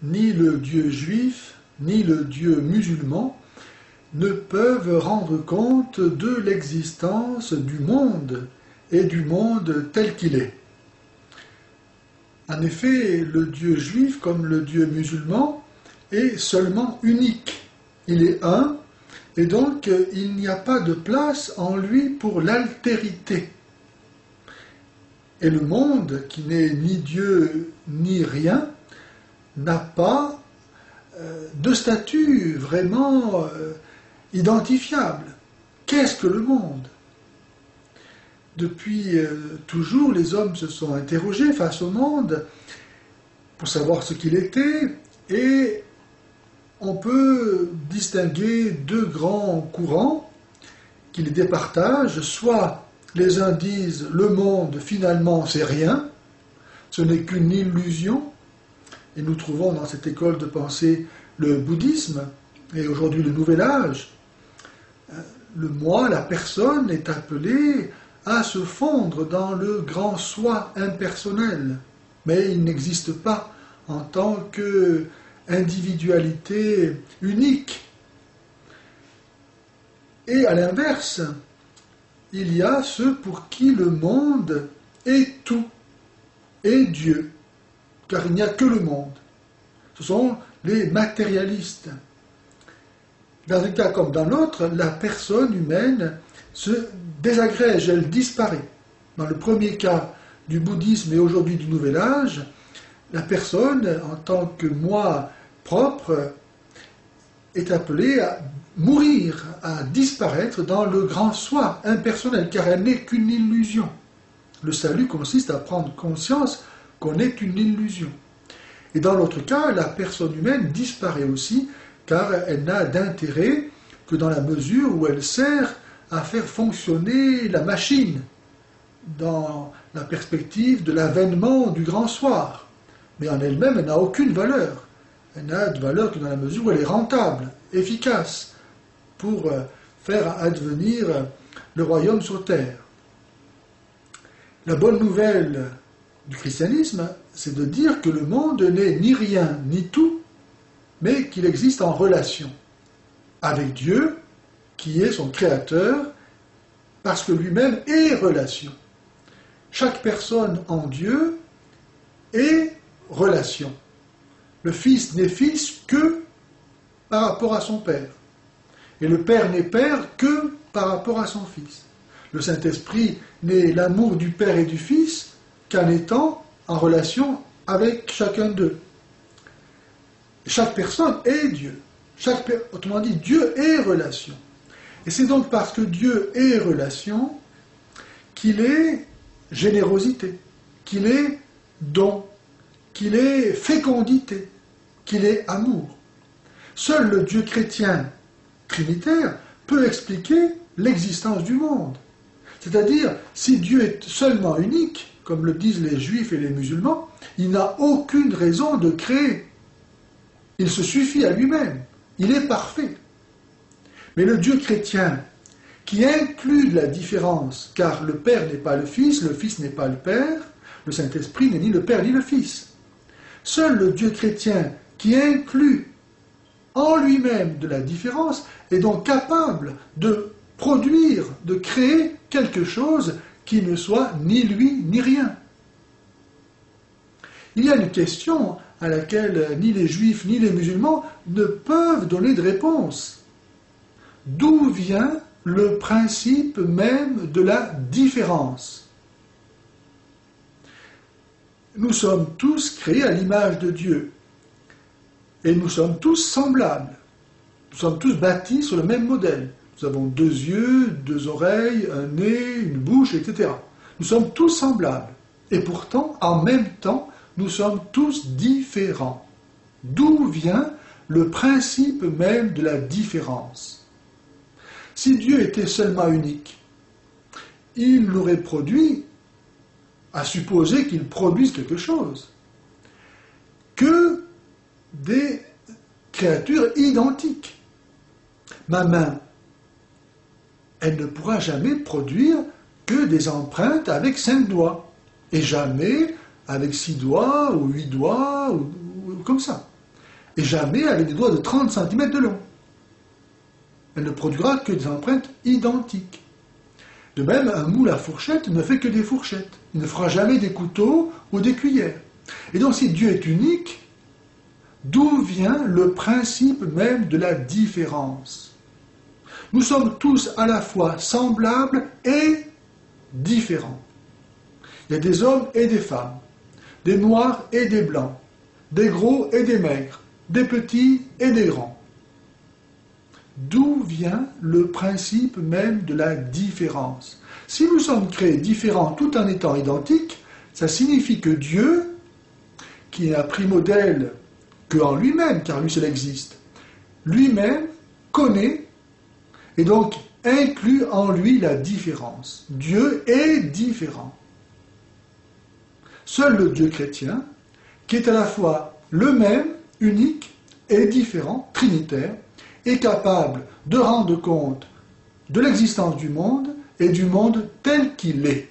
ni le Dieu juif, ni le Dieu musulman ne peuvent rendre compte de l'existence du monde et du monde tel qu'il est. En effet, le Dieu juif, comme le Dieu musulman, est seulement unique. Il est un, et donc il n'y a pas de place en lui pour l'altérité. Et le monde, qui n'est ni Dieu ni rien, n'a pas de statut vraiment identifiable. Qu'est-ce que le monde ? Depuis toujours, les hommes se sont interrogés face au monde pour savoir ce qu'il était, et on peut distinguer deux grands courants qui les départagent. Soit les uns disent le monde finalement c'est rien, ce n'est qu'une illusion, et nous trouvons dans cette école de pensée le bouddhisme et aujourd'hui le nouvel âge. Le moi, la personne, est appelé à se fondre dans le grand soi impersonnel, mais il n'existe pas en tant qu'individualité unique. Et à l'inverse, il y a ceux pour qui le monde est tout, est Dieu, car il n'y a que le monde. Ce sont les matérialistes. Dans un cas comme dans l'autre, la personne humaine se désagrège, elle disparaît. Dans le premier cas du bouddhisme et aujourd'hui du nouvel âge, la personne, en tant que moi propre, est appelée à mourir, à disparaître dans le grand soi impersonnel, car elle n'est qu'une illusion. Le salut consiste à prendre conscience qu'on est une illusion. Et dans l'autre cas, la personne humaine disparaît aussi, car elle n'a d'intérêt que dans la mesure où elle sert à faire fonctionner la machine dans la perspective de l'avènement du grand soir. Mais en elle-même, elle n'a aucune valeur. Elle n'a de valeur que dans la mesure où elle est rentable, efficace, pour faire advenir le royaume sur terre. La bonne nouvelle du christianisme, c'est de dire que le monde n'est ni rien ni tout, mais qu'il existe en relation avec Dieu, qui est son créateur, parce que lui-même est relation. Chaque personne en Dieu est relation. Le Fils n'est fils que par rapport à son Père. Et le Père n'est Père que par rapport à son Fils. Le Saint-Esprit n'est l'amour du Père et du Fils qu'en étant en relation avec chacun d'eux. Chaque personne est Dieu. Autrement dit, Dieu est relation. Et c'est donc parce que Dieu est relation qu'il est générosité, qu'il est don, qu'il est fécondité, qu'il est amour. Seul le Dieu chrétien trinitaire peut expliquer l'existence du monde. C'est-à-dire, si Dieu est seulement unique, comme le disent les juifs et les musulmans, il n'a aucune raison de créer. Il se suffit à lui-même. Il est parfait. Mais le Dieu chrétien, qui inclut de la différence, car le Père n'est pas le Fils n'est pas le Père, le Saint-Esprit n'est ni le Père ni le Fils. Seul le Dieu chrétien, qui inclut en lui-même de la différence, est donc capable de produire, de créer quelque chose qui ne soit ni lui ni rien. Il y a une question à laquelle ni les juifs ni les musulmans ne peuvent donner de réponse. D'où vient le principe même de la différence ? Nous sommes tous créés à l'image de Dieu. Et nous sommes tous semblables. Nous sommes tous bâtis sur le même modèle. Nous avons 2 yeux, 2 oreilles, un nez, une bouche, etc. Nous sommes tous semblables. Et pourtant, en même temps, nous sommes tous différents. D'où vient le principe même de la différence ? Si Dieu était seulement unique, il n'aurait produit, à supposer qu'il produise quelque chose, que des créatures identiques. Ma main, elle ne pourra jamais produire que des empreintes avec 5 doigts, et jamais avec 6 doigts, ou 8 doigts, ou comme ça. et jamais avec des doigts de 30 cm de long. Elle ne produira que des empreintes identiques. De même, un moule à fourchette ne fait que des fourchettes. Il ne fera jamais des couteaux ou des cuillères. Et donc, si Dieu est unique, d'où vient le principe même de la différence? Nous sommes tous à la fois semblables et différents. Il y a des hommes et des femmes, des noirs et des blancs, des gros et des maigres, des petits et des grands. D'où vient le principe même de la différence? Si nous sommes créés différents tout en étant identiques, ça signifie que Dieu, qui n'a pris modèle qu'en lui-même, car lui seul existe, lui-même connaît et donc inclut en lui la différence. Dieu est différent. Seul le Dieu chrétien, qui est à la fois le même, unique et différent, trinitaire, est capable de rendre compte de l'existence du monde et du monde tel qu'il est.